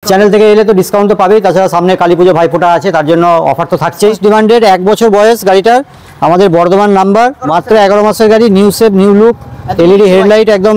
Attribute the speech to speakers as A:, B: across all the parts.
A: Channel থেকে এলে তো ডিসকাউন্ট তো পাবেই, তাছাড়া সামনে কালী পুজো ভাইফোঁটা আছে, তার জন্য অফার তো থাকছেই। ডিমান্ডেড 1 বছর বয়স গাড়িটার, আমাদের বর্ধমান নাম্বার, মাত্র 11 মাসের গাড়ি, new shape new look, LED headlight, একদম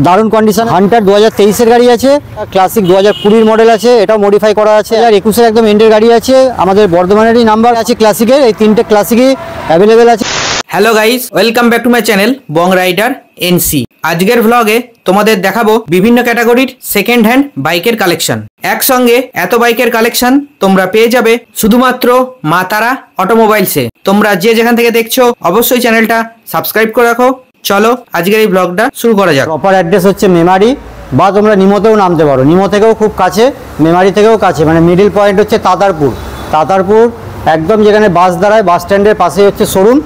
A: দারুণ কন্ডিশন। হান্টার 2023-এর গাড়ি আছে, ক্লাসিক 2020-এর মডেল আছে, এটাও মডিফাই করা আছে। 2021-এর একদম এন্ডের গাড়ি আছে, আমাদের বর্ধমানেরই নাম্বার আছে ক্লাসিকের। এই 3টে ক্লাসিকই অ্যাভেলেবেল আছে।
B: Hello guys, welcome back to my channel Bong rider NC. আজকের ভ্লগে তোমাদের দেখাবো বিভিন্ন ক্যাটাগরির সেকেন্ড হ্যান্ড বাইকের কালেকশন। একসঙ্গে এত বাইকের কালেকশন তোমরা পেয়ে যাবে শুধুমাত্র মা তারা অটোমোবাইলসে। তোমরা যে যেখান থেকে দেখছো অবশ্যই চ্যানেলটা সাবস্ক্রাইব করে রাখো। চলো আজকের এই ব্লগটা শুরু করা যাক।
A: প্রপার অ্যাড্রেস হচ্ছে মেমারি, বা তোমরা নিমতেও নামতে পারো। নিমো থেকেও খুব কাছে, মেমারি থেকেও কাছে, মানে মিডিল পয়েন্ট হচ্ছে তাতারপুর একদম, যেখানে বাস দাঁড়ায় বাস স্ট্যান্ডের পাশেই হচ্ছে শোরুম।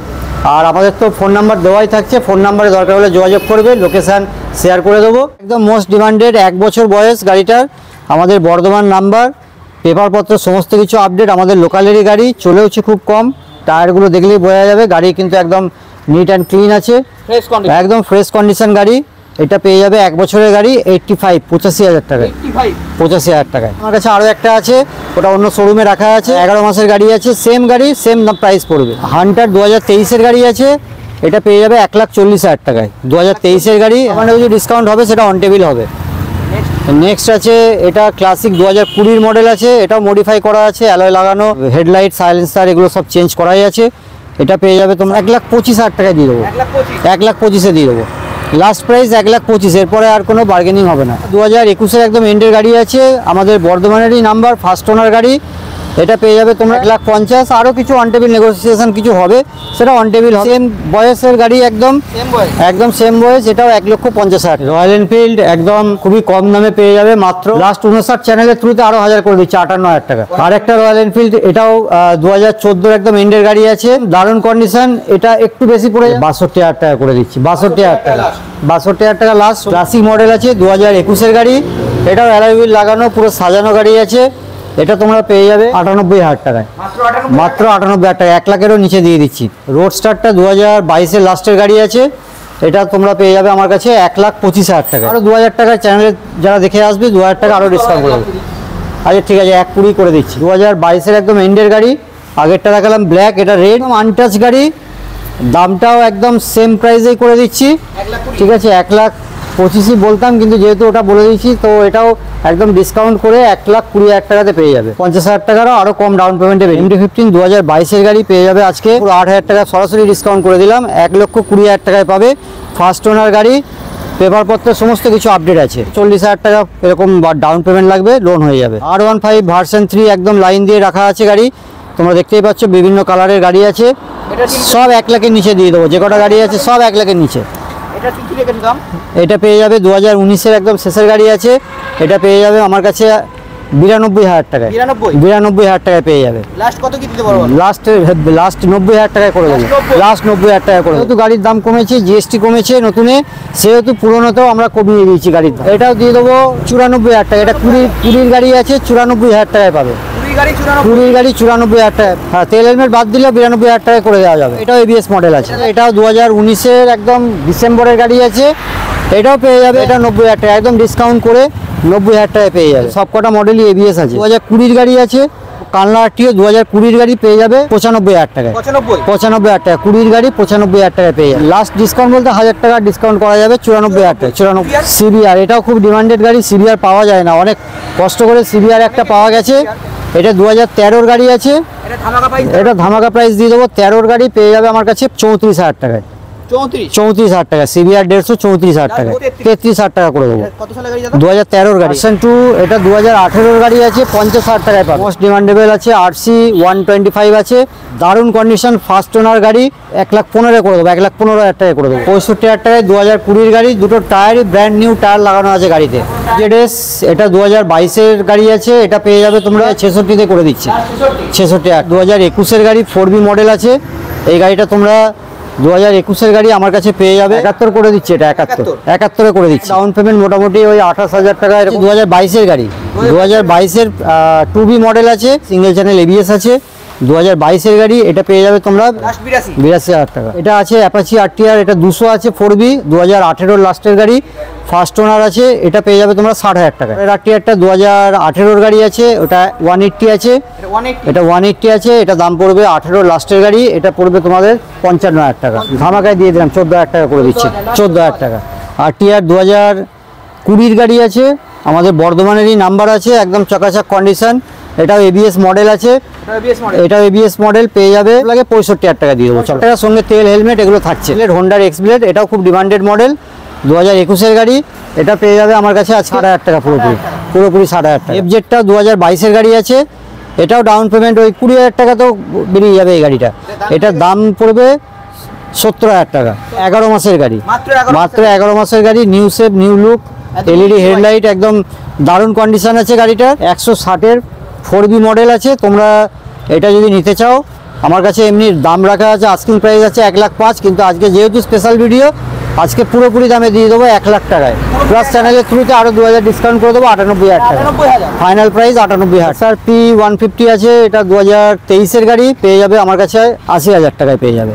A: আর আমাদের তো ফোন নাম্বার দেওয়াই থাকছে, ফোন নাম্বারে দরকার হলে যোগাযোগ করবে, লোকেশান শেয়ার করে দেবো। একদম মোস্ট ডিমান্ডেড 1 বছর বয়স গাড়িটার, আমাদের বর্ধমান নাম্বার, পেপারপত্র সমস্ত কিছু আপডেট। আমাদের লোকালেরই গাড়ি, চলেওছে খুব কম, টায়ারগুলো দেখলেই বোঝা যাবে। গাড়ি কিন্তু একদম নিট অ্যান্ড ক্লিন আছে, একদম ফ্রেশ কন্ডিশন গাড়ি। এটা পেয়ে যাবে 1 বছরের গাড়ি 85,000 টাকায়। 85,000 টাকায়। আমার কাছে আরও একটা আছে, ওটা অন্য শোরুমে রাখা আছে, 11 মাসের গাড়ি আছে, সেম গাড়ি সেম প্রাইস পড়বে। হান্টার 2023-এর গাড়ি আছে, এটা পেয়ে যাবে 1,40,000 টাকায়। 2023-এর গাড়ি, মানে যদি ডিসকাউন্ট হবে সেটা অন টেবিল হবে। নেক্সট আছে এটা ক্লাসিক 2020-এর মডেল আছে, এটাও মডিফাই করা আছে, অ্যালয় লাগানো, হেডলাইট সাইলেন্সার এগুলো সব চেঞ্জ করাই আছে। এটা পেয়ে যাবে তোমরা 1,25,000 টাকায় দিয়ে দেবো। 1,25,000-এ দিয়ে দেবো, লাস্ট প্রাইস 1,25,000, এরপরে আর কোনো বার্গেনিং হবে না। 2021-এর একদম এন্ডের গাড়ি আছে, আমাদের বর্ধমানেরই নাম্বার, ফার্স্ট ওনার গাড়ি। এটা পেয়ে যাবে তোমরা 1,50,000। আরও কিছু অন টেবিল নেগোসিয়েশন কিছু হবে, সেটা অন টেবিল হবে। সেম বয়সের গাড়ি, একদম সেম বয়স, এটাও 1,50,000। রয়্যাল এনফিল্ড একদম খুবই কম দামে পেয়ে যাবে, মাত্র লাস্ট 59 চ্যানেলের থ্রুতে আরও 1000 করে দিচ্ছে, 58,000 টাকা। আর একটা রয়্যাল এনফিল্ড, এটাও 2014-এর একদম এন্ডের গাড়ি আছে, দারুণ কন্ডিশন। এটা একটু বেশি পড়ে 62,000 টাকা করে দিচ্ছি, 62,000 টাকা, 62,000 টাকা লাস্ট। ক্লাসিক মডেল আছে, 2021-এর গাড়ি, এটাও অ্যালয় হুইল লাগানো, পুরো সাজানো গাড়ি আছে। এটা তোমরা পেয়ে যাবে 98,000 টাকায়, মাত্র 98,000 টাকা, 1 লাখেরও নিচে দিয়ে দিচ্ছি। রোড স্টারটা 2022-এর লাস্টের গাড়ি আছে, এটা তোমরা পেয়ে যাবে আমার কাছে 1,25,000 টাকা। আরও 2,000 টাকায় চ্যানেলে যারা দেখে আসবে 2,000 টাকা আরও ডিসকাউন্ট করে দেবে। আচ্ছা ঠিক আছে, 1,20,000 করে দিচ্ছি। 2022-এর একদম এন্ডের গাড়ি, আগেরটা দেখালাম ব্ল্যাক, এটা রেড, আনটাচ গাড়ি, দামটাও একদম সেম প্রাইসেই করে দিচ্ছি। ঠিক আছে, 1,25,000 বলতাম, কিন্তু যেহেতু ওটা বলে দিচ্ছি তো এটাও একদম ডিসকাউন্ট করে 1,20,000 টাকাতে পেয়ে যাবে। 50,000 টাকারও আরও কম ডাউন পেমেন্টে MT-15 2022-এর গাড়ি পেয়ে যাবে আজকে পুরো 8,000 টাকা সরাসরি ডিসকাউন্ট করে দিলাম, 1,20,000 টাকায় পাবে। ফার্স্ট ওনার গাড়ি, পেপারপত্র সমস্ত কিছু আপডেট আছে। 40,000 টাকা এরকম ডাউন পেমেন্ট লাগবে, লোন হয়ে যাবে। R15 ভার্সন 3 একদম লাইন দিয়ে রাখা আছে গাড়ি, তোমরা দেখতেই পাচ্ছ, বিভিন্ন কালারের গাড়ি আছে, সব 1 লাখের নিচে দিয়ে দেবো। যে কটা গাড়ি আছে সব 1 লাখের নিচে। এটা পেয়ে যাবে 2019-এর একদম শেষের গাড়ি আছে, এটা পেয়ে যাবে আমার কাছে 92,000 টাকায়। 92,000 টাকায় পেয়ে যাবে। লাস্ট কত কি দিতে পারবো? লাস্ট 90,000 টাকায় করে দেবো, লাস্ট 90,000 টাকা করে। যেহেতু গাড়ির দাম কমেছে, জিএসটি কমেছে নতুনে, সেহেতু পুরোনোতেও আমরা কমিয়ে দিয়েছি গাড়ির দাম। এটাও দিয়ে দেবো 94,000 টাকা। এটা 20 গাড়ি আছে, 94,000 টাকায় পাবে। 20 গাড়ি 94,000 টাকা, হ্যাঁ, তেল হেলমেট বাদ দিলেও 92,000 টাকায় করে দেওয়া যাবে। এটাও ABS মডেল আছে, এটাও 2019-এর একদম ডিসেম্বরের গাড়ি আছে, এটাও পেয়ে যাবে। এটা 90,000 টাকা, একদম ডিসকাউন্ট করে 90,000 টাকায় পেয়ে যাবে। সবকটা মডেলই ABS আছে। 2020-এর গাড়ি আছে, কানলা আরটিও 2020-এর গাড়ি পেয়ে যাবে 95,000 টাকায়। 95,000 টাকা 20 গাড়ি 95,000 টাকায় পেয়ে যাবে। লাস্ট ডিসকাউন্ট বলতে 1,000 টাকা ডিসকাউন্ট করা যাবে, 94,000 টাকা। 94 CBR, এটাও খুব ডিমান্ডেড গাড়ি, CBR পাওয়া যায় না, অনেক কষ্ট করে CBR একটা পাওয়া গেছে। এটা 2013-এর গাড়ি আছে, এটা ধামাকা প্রাইস দিয়ে দেবো। 13-এর গাড়ি পেয়ে যাবে আমার কাছে 34,000 টাকায়। 34,000 টাকা, CBR 150, 34,000 টাকা, 33,000 টাকা করে দেবো। 2013-এর গাড়ি ভার্সন 2, এটা 2018-এর গাড়ি আছে, 50,000 টাকায় পাবে। মোস্ট ডিমান্ডেবল আছে RC 125 আছে, দারুণ কন্ডিশন, ফার্স্ট ওনার গাড়ি, 1,15,000 করে দেবো, 1,15,000 টাকা করে দেবো। 65,000 টাকায় 2020-এর গাড়ি, দুটো টায়ারই ব্র্যান্ড নিউ টায়ার লাগানো আছে গাড়িতে। ZS, এটা 2022-এর গাড়ি আছে, এটা পেয়ে যাবে তোমরা 66-তে করে দিচ্ছি, 66,000। 2021-এর গাড়ি 4B মডেল আছে, এই গাড়িটা তোমরা 2021-এর গাড়ি আমার কাছে পেয়ে যাবে 71 করে দিচ্ছে। এটা 71 করে দিচ্ছে। ডাউন পেমেন্ট মোটামুটি ওই 28,000 টাকা। 2022-এর গাড়ি, 2022-এর 2B মডেল আছে, সিঙ্গেল চ্যানেল ABS আছে, 2022-এর গাড়ি, এটা পেয়ে যাবে তোমরা
B: লাস্ট 82
A: 82,000 টাকা। এটা আছে অ্যাপাচি আরটিআর, এটা 200 আছে 4B 2018-র লাস্টের গাড়ি, ফার্স্ট ওনার আছে, এটা পেয়ে যাবে তোমরা 60,000 টাকা। এর আরটিআরটা 2018-র গাড়ি আছে, ওটা 180 আছে, এটা 180 আছে, এটা দাম পড়বে 18-র লাস্টের গাড়ি, এটা পড়বে তোমাদের 55,000 টাকা। ধামাকায় দিয়ে দিলাম 14,000 টাকা করে দিচ্ছি, 14,000 টাকা। আরটিআর 2020-র গাড়ি আছে, আমাদের বর্ধমানেরই নাম্বার আছে, একদম চকাচক কন্ডিশন, এটাও এবিএস মডেল আছে, এটাও এবিএস মডেল পেয়ে যাবে লাগে 65,000 টাকা দিয়ে দেবো। এটার সঙ্গে তেল হেলমেট এগুলো থাকছে। হোন্ডার এক্সব্লেড, এটাও খুব ডিমান্ডেড মডেল, 2021-এর গাড়ি, এটা পেয়ে যাবে আমার কাছে 60,000 টাকা পুরোপুরি 60,000 টাকা। এফজেডটা 2022-এর গাড়ি আছে, এটাও ডাউন পেমেন্ট ওই 20,000 টাকা তো বেরিয়ে যাবে এই গাড়িটা। এটার দাম পড়বে 70,000 টাকা। 11 মাসের গাড়ি, মাত্র 11 মাসের গাড়ি, new shape new look, LED headlight, একদম দারুণ কন্ডিশন আছে গাড়িটার। 160-এর 4B মডেল আছে। তোমরা এটা যদি নিতে চাও, আমার কাছে এমনি দাম রাখা আছে, আস্কিং প্রাইস আছে 1,05,000, কিন্তু আজকে যেহেতু স্পেশাল ভিডিও, আজকে পুরোপুরি দামে দিয়ে দেবো 1,00,000 টাকায়, প্লাস চ্যানেলের থ্রুতে আরও 2,000 ডিসকাউন্ট করে দেবো, 98,000 টাকা ফাইনাল প্রাইস, 98,000। স্যার P150 আছে, এটা 2023-এর গাড়ি, পেয়ে যাবে আমার কাছে 80,000 টাকায় পেয়ে যাবে।